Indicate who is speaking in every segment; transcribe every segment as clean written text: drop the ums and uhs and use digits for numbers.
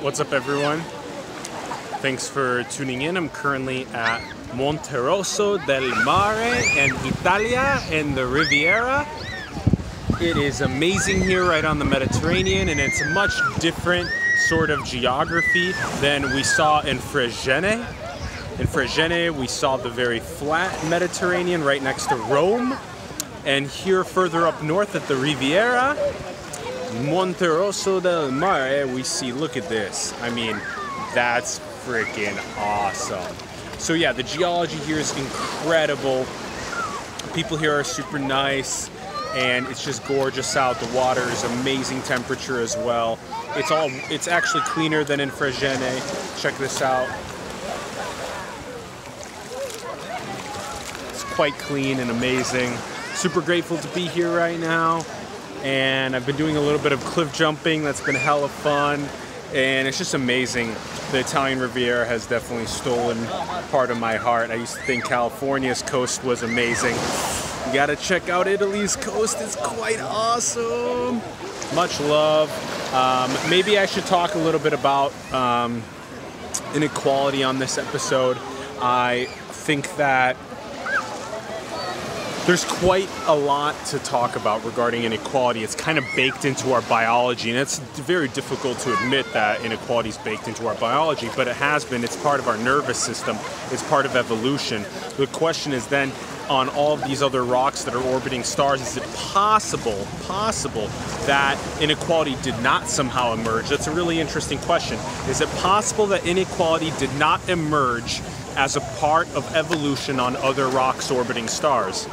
Speaker 1: What's up, everyone? Thanks for tuning in. I'm currently at Monterosso del Mare in Italia in the Riviera. It is amazing here right on the Mediterranean, and it's a much different sort of geography than we saw in Fregene. In Fregene, we saw the very flat Mediterranean right next to Rome. And here further up north at the Riviera, Monterosso del Mare, we see, look at this. I mean, that's freaking awesome. So yeah, the geology here is incredible. People here are super nice, and it's just gorgeous out. The water is amazing temperature as well. It's actually cleaner than in Fregene. Check this out. It's quite clean and amazing. Super grateful to be here right now. And I've been doing a little bit of cliff jumping. That's been hella fun. And it's just amazing. The Italian Riviera has definitely stolen part of my heart. I used to think California's coast was amazing. You gotta check out Italy's coast. It's quite awesome. Much love. Maybe I should talk a little bit about inequality on this episode. I think that there's quite a lot to talk about regarding inequality. It's kind of baked into our biology, and it's very difficult to admit that inequality is baked into our biology, but it has been. It's part of our nervous system. It's part of evolution. The question is then, on all of these other rocks that are orbiting stars, is it possible that inequality did not somehow emerge? That's a really interesting question. Is it possible that inequality did not emerge as a part of evolution on other rocks orbiting stars?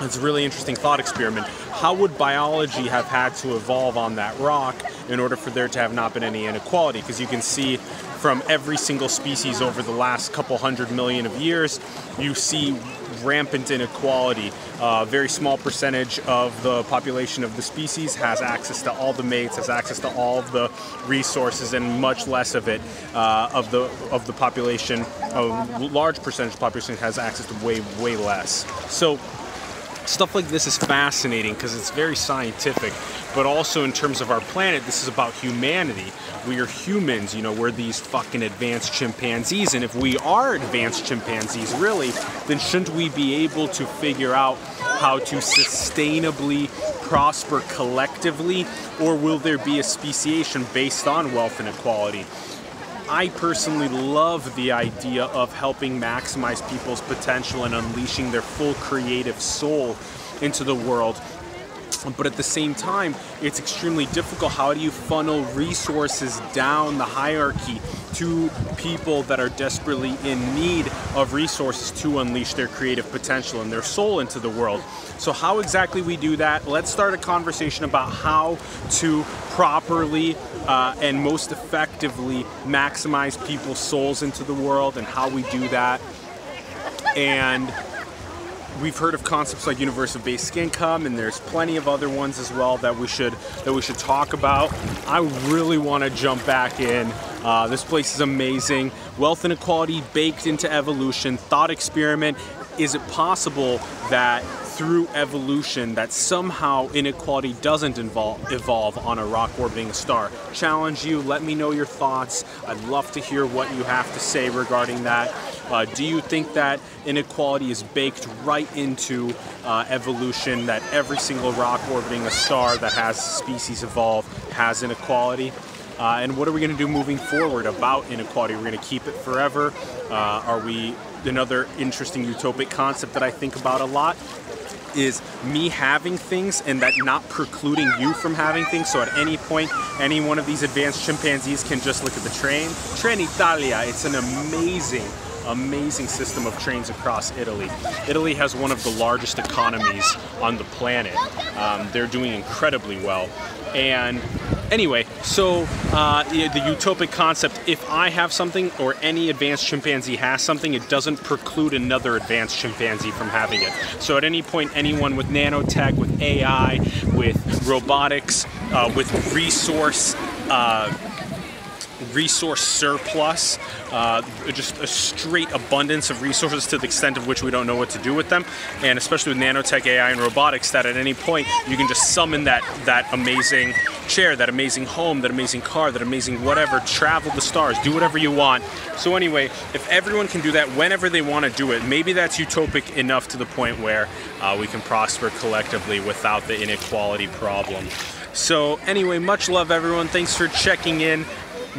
Speaker 1: It's a really interesting thought experiment. How would biology have had to evolve on that rock in order for there to have not been any inequality? Because you can see from every single species over the last couple 100 million of years, you see rampant inequality. A very small percentage of the population of the species has access to all the mates, has access to all of the resources, and much less of it, of the population, a large percentage of the population has access to way less. So stuff like this is fascinating because it's very scientific, but also in terms of our planet, this is about humanity. We are humans, you know, we're these fucking advanced chimpanzees, and if we are advanced chimpanzees, really, then shouldn't we be able to figure out how to sustainably prosper collectively, or will there be a speciation based on wealth inequality? I personally love the idea of helping maximize people's potential and unleashing their full creative soul into the world. But at the same time, it's extremely difficult. How do you funnel resources down the hierarchy to people that are desperately in need of resources to unleash their creative potential and their soul into the world? So how exactly we do that? Let's start a conversation about how to properly and most effectively maximize people's souls into the world and how we do that. And we've heard of concepts like universal basic income, and there's plenty of other ones as well that we should talk about. I really want to jump back in. This place is amazing. Wealth inequality baked into evolution. Thought experiment. Is it possible that through evolution that somehow inequality doesn't evolve on a rock orbiting a star? Challenge you, let me know your thoughts. I'd love to hear what you have to say regarding that. Do you think that inequality is baked right into evolution, that every single rock orbiting a star that has species evolve has inequality? And what are we going to do moving forward about inequality? We're going to keep it forever? Another interesting utopic concept that I think about a lot is me having things and that not precluding you from having things. So at any point, any one of these advanced chimpanzees can just look at the train. Trenitalia, it's an amazing system of trains across Italy. Italy has one of the largest economies on the planet. They're doing incredibly well. And anyway, so the utopic concept, if I have something or any advanced chimpanzee has something, it doesn't preclude another advanced chimpanzee from having it. So at any point, anyone with nanotech, with AI, with robotics, with resource surplus, just a straight abundance of resources to the extent of which we don't know what to do with them, and especially with nanotech, AI, and robotics, that at any point you can just summon that amazing chair, that amazing home, that amazing car, that amazing whatever, travel the stars, do whatever you want. So anyway, if everyone can do that whenever they want to do it, maybe that's utopic enough to the point where we can prosper collectively without the inequality problem. So anyway, much love everyone. Thanks for checking in.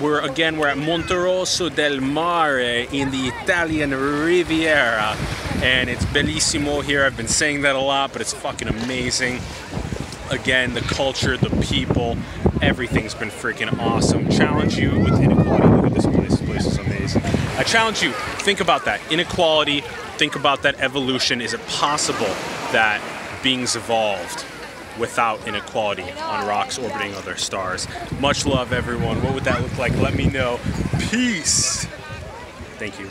Speaker 1: We're at Monterosso del Mare in the Italian Riviera, and it's bellissimo here. I've been saying that a lot, but it's fucking amazing. Again, the culture, the people, everything's been freaking awesome. Challenge you with inequality. Look at this place. This place is amazing. I challenge you, think about that. Inequality, think about that evolution. Is it possible that beings evolved without inequality on rocks orbiting other stars? Much love, everyone. What would that look like? Let me know. Peace. Thank you.